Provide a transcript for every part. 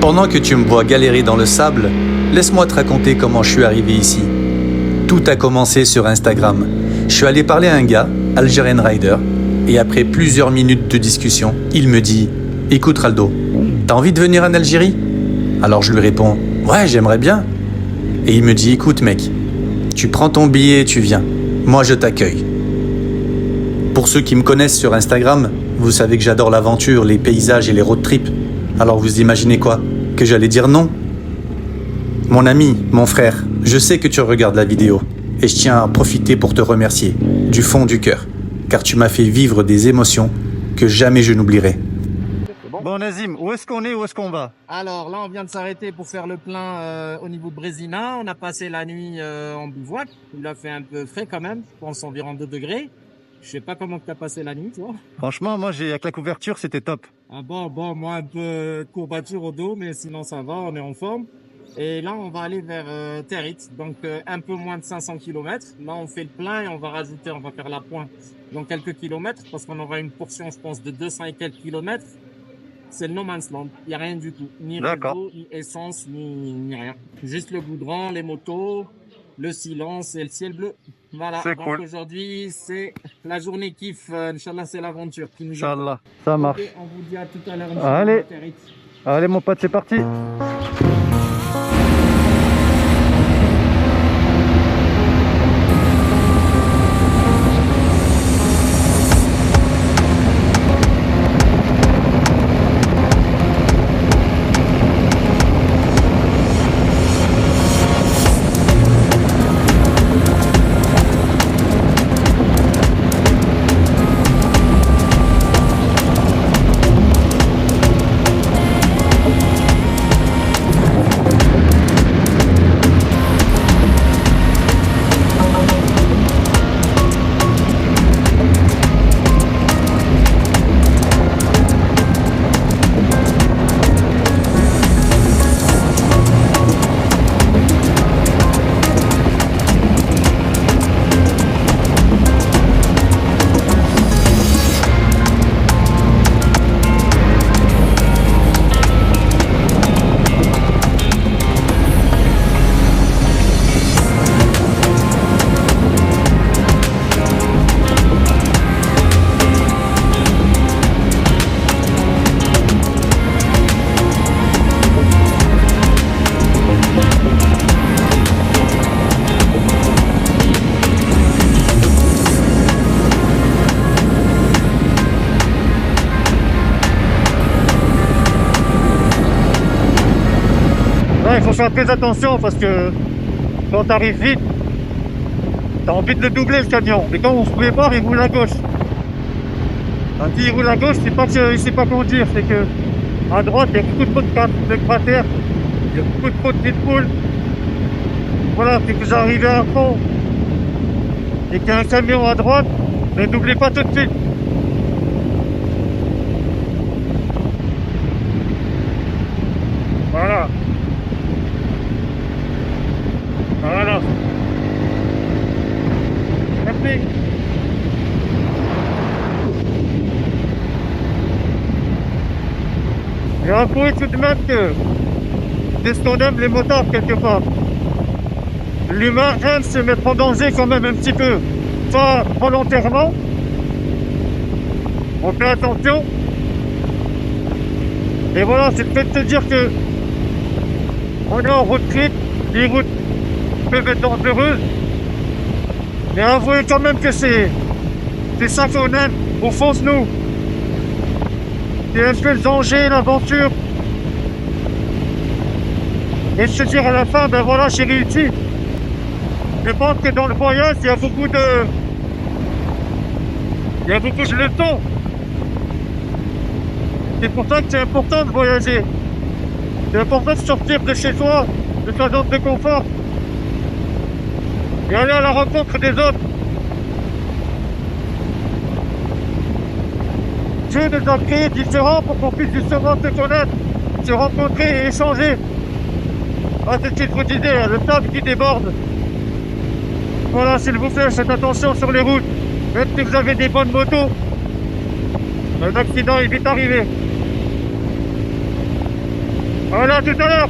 Pendant que tu me vois galérer dans le sable, laisse-moi te raconter comment je suis arrivé ici. Tout a commencé sur Instagram. Je suis allé parler à un gars, Algerian Rider, et après plusieurs minutes de discussion, il me dit « Écoute Raldo, t'as envie de venir en Algérie ?» Alors je lui réponds « Ouais, j'aimerais bien. » Et il me dit « Écoute mec, tu prends ton billet et tu viens. Moi je t'accueille. » Pour ceux qui me connaissent sur Instagram, vous savez que j'adore l'aventure, les paysages et les road trips. Alors vous imaginez quoi? Que j'allais dire non? Mon ami, mon frère, je sais que tu regardes la vidéo et je tiens à profiter pour te remercier du fond du cœur, car tu m'as fait vivre des émotions que jamais je n'oublierai. Bon Nazim, où est-ce qu'on est, où est-ce qu'on va? Alors là, on vient de s'arrêter pour faire le plein au niveau de Brézina. On a passé la nuit en bivouac. Il a fait un peu frais quand même, je pense environ 2 degrés. Je sais pas comment tu as passé la nuit, toi. Franchement, moi, avec la couverture, c'était top. Ah bon, moi un peu de courbature au dos, mais sinon ça va, on est en forme. Et là, on va aller vers Territ, donc un peu moins de 500 km. Là, on fait le plein et on va faire la pointe dans quelques kilomètres, parce qu'on aura une portion, je pense, de 200 et quelques kilomètres. C'est le no man's land, il n'y a rien du tout. Ni réseau, ni essence, ni rien. Juste le goudron, les motos, le silence et le ciel bleu. Voilà, c'est donc cool. Aujourd'hui, c'est la journée kiff. Inch'Allah, c'est l'aventure qui nous Inch'Allah, ça marche. Okay, on vous dit à tout à l'heure. Allez mon pote, c'est parti. Il faut faire très attention parce que quand tu arrives vite, tu as envie de le doubler le camion. Mais quand on se prépare, il roule à gauche. Quand il roule à gauche, c'est pas qu'il ne sait pas conduire, c'est que à droite, il y a beaucoup de cratères, il y a beaucoup de petites poules. Voilà, puis que vous arrivez à fond et qu'il y a un camion à droite, ne doublez pas tout de suite. Voilà. Voilà. Merci. J'ai avoué tout de même que c'est ce qu'on aime les motards quelque part. L'humain aime se mettre en danger quand même un petit peu. Pas volontairement. On fait attention. Et voilà, c'est le fait de te dire que on est en road trip, les routes peuvent être dangereuses. Mais avouez quand même que c'est ça qu'on aime, on fonce nous. C'est un peu le danger, l'aventure. Et se dire à la fin, ben voilà, j'ai réussi. Je pense que dans le voyage, il y a beaucoup de leçons. C'est pour ça que c'est important de voyager. C'est important de sortir de chez soi, de sa zone de confort. Et aller à la rencontre des autres. Dieu nous a créés différents pour qu'on puisse justement se connaître, se rencontrer et échanger. Ah, c'est ce que je vous disais, le sable qui déborde. Voilà, s'il vous plaît, faites attention sur les routes. Même si vous avez des bonnes motos, un accident est vite arrivé. Voilà, à tout à l'heure.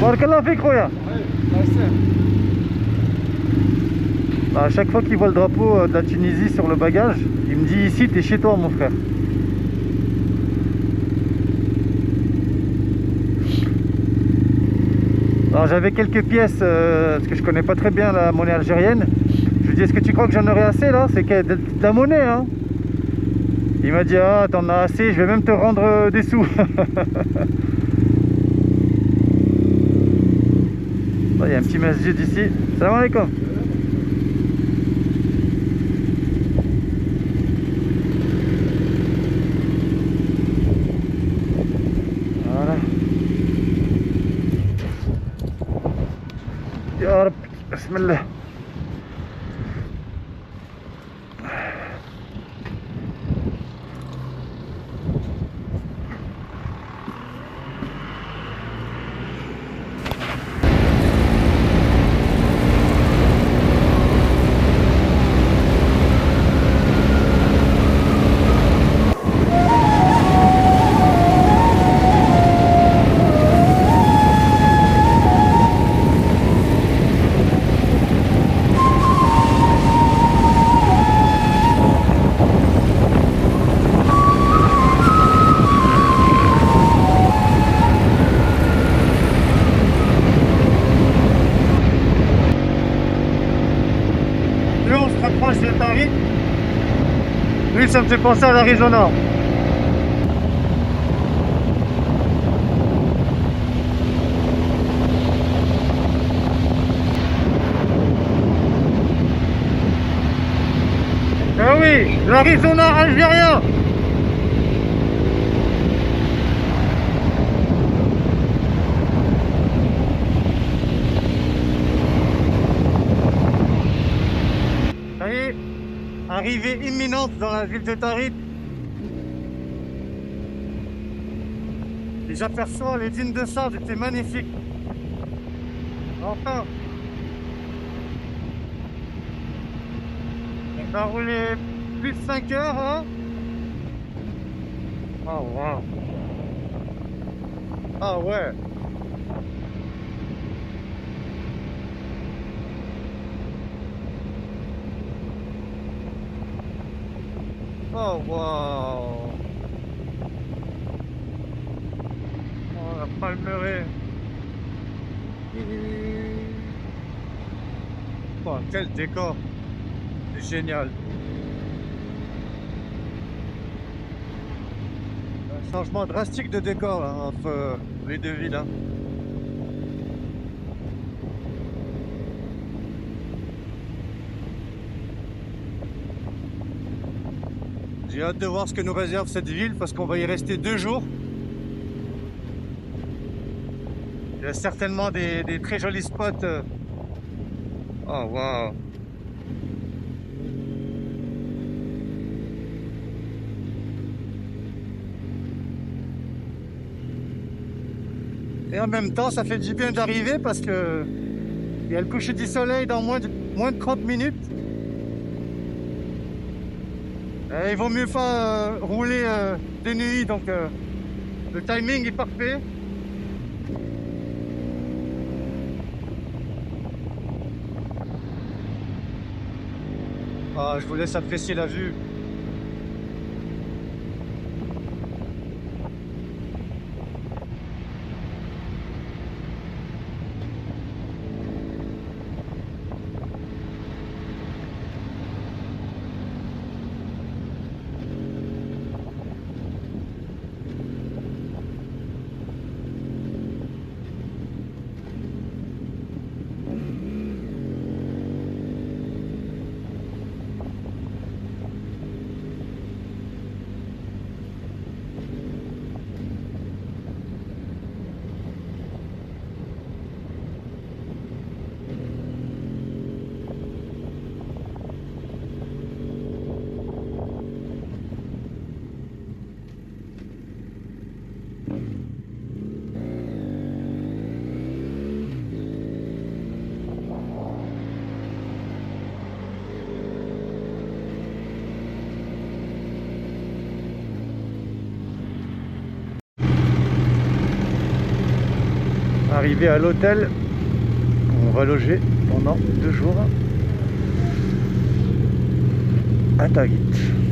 بارك الله فيك خويا. À chaque fois qu'il voit le drapeau de la Tunisie sur le bagage, il me dit ici t'es chez toi mon frère. Alors j'avais quelques pièces parce que je connais pas très bien la monnaie algérienne. Je lui dis est-ce que tu crois que j'en aurai assez là? C'est de la monnaie hein. Il m'a dit ah t'en as assez, je vais même te rendre des sous. Il y a un petit masjid ici. Salam alaikum. Voilà. Ya Rabbi, bismillah. Rapproche de Paris. Lui, ça me fait penser à l'Arizona. Ah oui, l'Arizona algérien. Ça y est, arrivée imminente dans la ville de Tarit. Et j'aperçois les dunes de sable, c'est magnifique. Enfin, on a roulé plus de 5 heures, hein. Oh wow. Ah ouais. Oh wow. Oh la Palmeraie. Oh, quel décor. C'est génial. Un changement drastique de décor là, entre les deux villes. Hein. J'ai hâte de voir ce que nous réserve cette ville parce qu'on va y rester 2 jours. Il y a certainement des très jolis spots. Oh waouh. Et en même temps, ça fait du bien d'arriver parce que il y a le coucher du soleil dans moins de moins de 30 minutes. Et il vaut mieux pas rouler de nuit, donc le timing est parfait. Ah, je vous laisse apprécier la vue. Arrivé à l'hôtel, on va loger pendant 2 jours à Taguit.